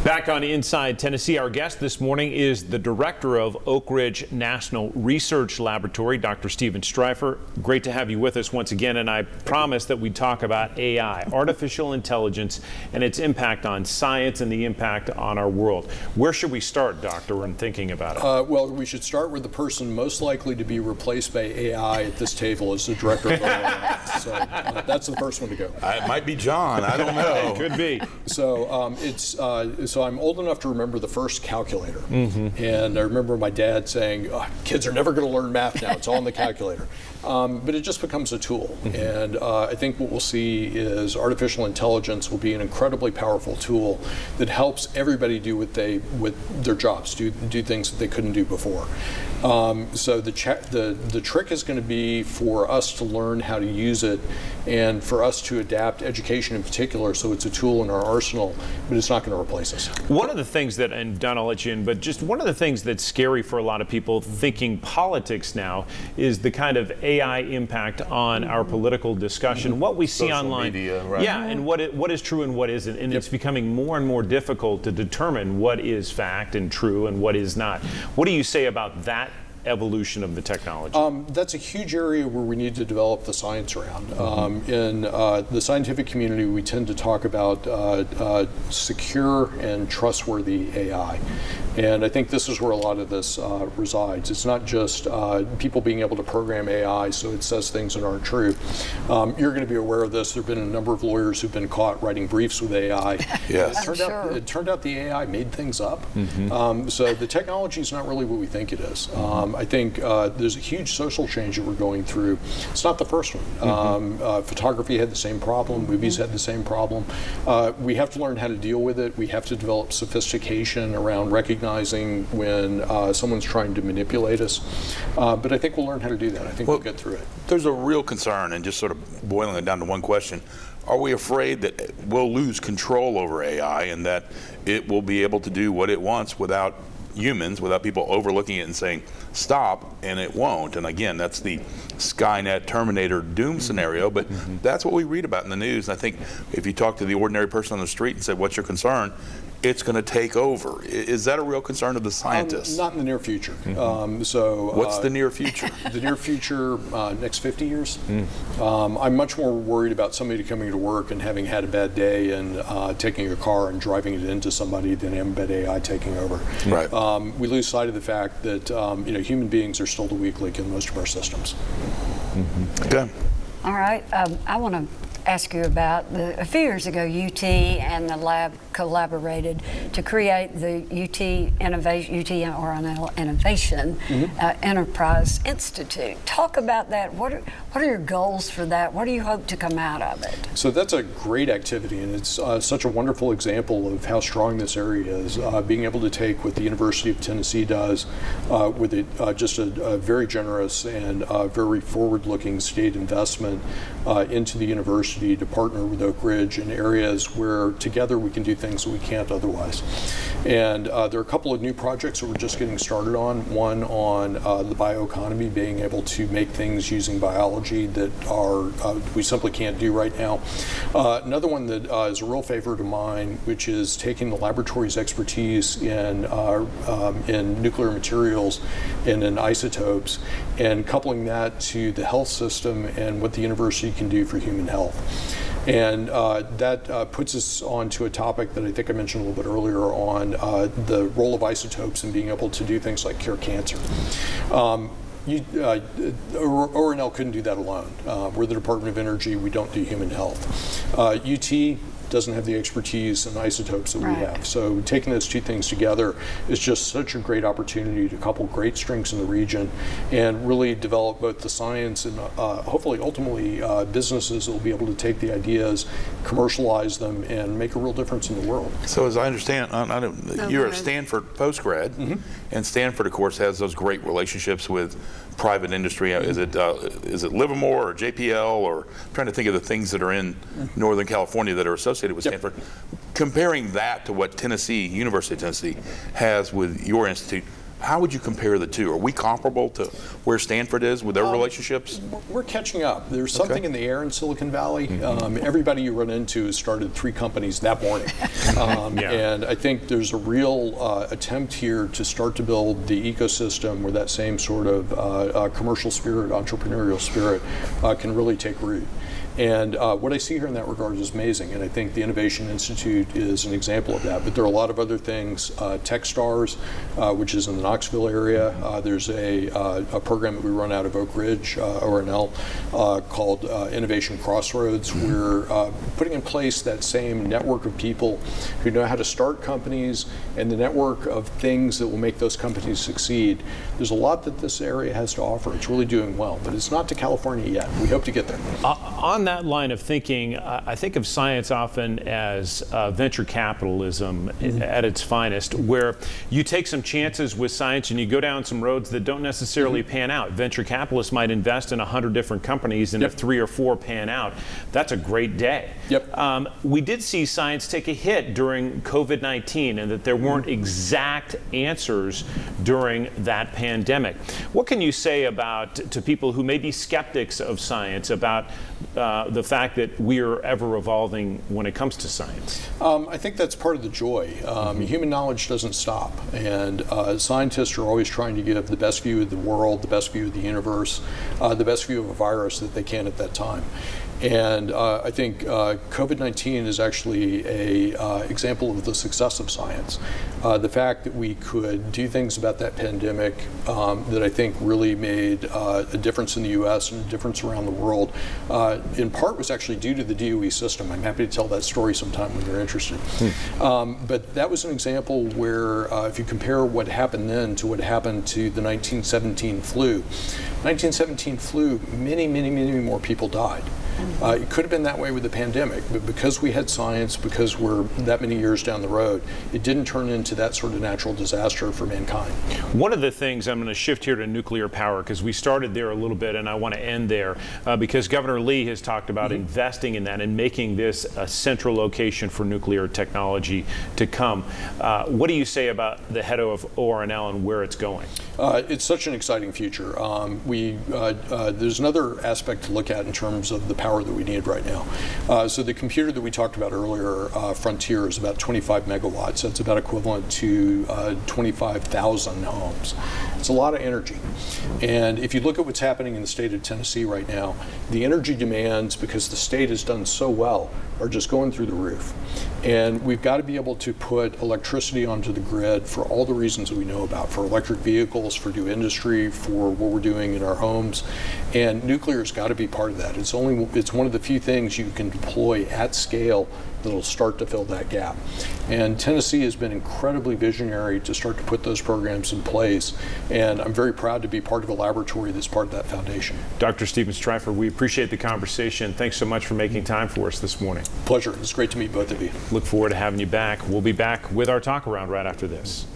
Back on Inside Tennessee, our guest this morning is the director of Oak Ridge National Research Laboratory, Dr. Stephen Streiffer. Great to have you with us once again, and I promised that we'd talk about AI, artificial intelligence, and its impact on science and the impact on our world. Where should we start, Doctor, when thinking about it? Well, we should start with the person most likely to be replaced by AI at this table as the director of ORNL. So that's the first one to go. It might be John. I don't know. Could be. So so I'm old enough to remember the first calculator, and I remember my dad saying, "Oh, kids are never going to learn math now, it's all in the calculator." But it just becomes a tool, and I think what we'll see is artificial intelligence will be an incredibly powerful tool that helps everybody do with their jobs, do things that they couldn't do before. So the trick is going to be for us to learn how to use it, and for us to adapt education in particular, so it's a tool in our arsenal, but it's not going to replace us. One of the things that, and Don, I'll let you in, but just one of the things that's scary for a lot of people thinking politics now is the kind of AI impact on our political discussion, what we see Social online. media, right. Yeah, and what is true and what isn't. And it's becoming more and more difficult to determine what is fact and true and what is not. What do you say about that evolution of the technology? That's a huge area where we need to develop the science around. In the scientific community, we tend to talk about secure and trustworthy AI. And I think this is where a lot of this resides. It's not just people being able to program AI so it says things that aren't true. You're going to be aware of this. There have been a number of lawyers who've been caught writing briefs with AI. Yes. It turned out the AI made things up. So the technology is not really what we think it is. I think there's a huge social change that we're going through. It's not the first one. Photography had the same problem. Movies had the same problem. We have to learn how to deal with it. We have to develop sophistication around recognizing when someone's trying to manipulate us. But I think we'll learn how to do that. I think we'll get through it. There's a real concern, and just sort of boiling it down to one question, are we afraid that we'll lose control over AI and that it will be able to do what it wants without humans, without people overlooking it and saying stop, and it won't? And again, that's the Skynet Terminator doom scenario, but that's what we read about in the news. And I think if you talk to the ordinary person on the street and say, what's your concern? It's going to take over. Is that a real concern of the scientists? Not in the near future. So what's the near future? The near future, next 50 years. I'm much more worried about somebody coming to work and having had a bad day and taking a car and driving it into somebody than I am about AI taking over. Right. We lose sight of the fact that human beings are still the weak link in most of our systems. Okay. All right. I want to ask you about a few years ago, UT and the lab collaborated to create the UT ORNL Innovation Enterprise Institute. Talk about that. What are your goals for that? What do you hope to come out of it? So that's a great activity, and it's such a wonderful example of how strong this area is. Being able to take what the University of Tennessee does with just a very generous and very forward-looking state investment into the university to partner with Oak Ridge in areas where together we can do things that we can't otherwise. And there are a couple of new projects that we're just getting started on. One on the bioeconomy, being able to make things using biology that we simply can't do right now. Another one that is a real favorite of mine, which is taking the laboratory's expertise in nuclear materials and in isotopes and coupling that to the health system and what the university can do for human health. And that puts us onto a topic that I think I mentioned a little bit earlier on the role of isotopes in being able to do things like cure cancer. ORNL couldn't do that alone. We're the Department of Energy. We don't do human health. UT doesn't have the expertise and isotopes that we have. So taking those two things together is just such a great opportunity to couple great strengths in the region and really develop both the science and hopefully ultimately businesses that will be able to take the ideas, commercialize them, and make a real difference in the world. So as I understand, you're a Stanford postgrad, and Stanford, of course, has those great relationships with private industry. Is it Livermore or JPL, or I'm trying to think of the things that are in Northern California that are associated with Stanford. Comparing that to what University of Tennessee has with your institute, How would you compare the two? Are we comparable to where Stanford is with their relationships? We're catching up. There's something in the air in Silicon Valley. Everybody you run into has started 3 companies that morning. And I think there's a real attempt here to start to build the ecosystem where that same sort of commercial spirit, entrepreneurial spirit can really take root. And what I see here in that regard is amazing, and I think the Innovation Institute is an example of that. But there are a lot of other things. Techstars, which is in the Knoxville area. There's a program that we run out of Oak Ridge, ORNL, called Innovation Crossroads. We're putting in place that same network of people who know how to start companies and the network of things that will make those companies succeed. There's a lot that this area has to offer. It's really doing well, but it's not to California yet. We hope to get there. On that line of thinking, I think of science often as venture capitalism at its finest, where you take some chances with science and you go down some roads that don't necessarily pan out. Venture capitalists might invest in 100 different companies, and if 3 or 4 pan out, that's a great day. We did see science take a hit during COVID-19, and that there weren't exact answers during that pandemic. What can you say about to people who may be skeptics of science about the fact that we are ever evolving when it comes to science? I think that's part of the joy. Human knowledge doesn't stop, and scientists are always trying to give the best view of the world, the best view of the universe, the best view of a virus that they can at that time. And I think COVID-19 is actually a example of the success of science. The fact that we could do things about that pandemic that I think really made a difference in the U.S. and a difference around the world, in part was actually due to the DOE system. I'm happy to tell that story sometime when you're interested. But that was an example where if you compare what happened then to what happened to the 1917 flu, 1917 flu, many, many, many more people died. It could have been that way with the pandemic, but because we had science, because we're that many years down the road, it didn't turn into that sort of natural disaster for mankind. One of the things, I'm going to shift here to nuclear power, because we started there a little bit and I want to end there, because Governor Lee has talked about investing in that and making this a central location for nuclear technology to come. What do you say about the head of ORNL and where it's going? It's such an exciting future. There's another aspect to look at in terms of the power that we need right now. So the computer that we talked about earlier, Frontier, is about 25 megawatts. That's about equivalent to 25,000 homes. It's a lot of energy. And if you look at what's happening in the state of Tennessee right now, the energy demands, because the state has done so well, are just going through the roof. And we've got to be able to put electricity onto the grid for all the reasons that we know about, for electric vehicles, for new industry, for what we're doing in our homes. And nuclear's got to be part of that. It's one of the few things you can deploy at scale that'll start to fill that gap. And Tennessee has been incredibly visionary to start to put those programs in place. And I'm very proud to be part of a laboratory that's part of that foundation. Dr. Stephen Streiffer, we appreciate the conversation. Thanks so much for making time for us this morning. Pleasure. It's great to meet both of you. Look forward to having you back. We'll be back with our talk around right after this.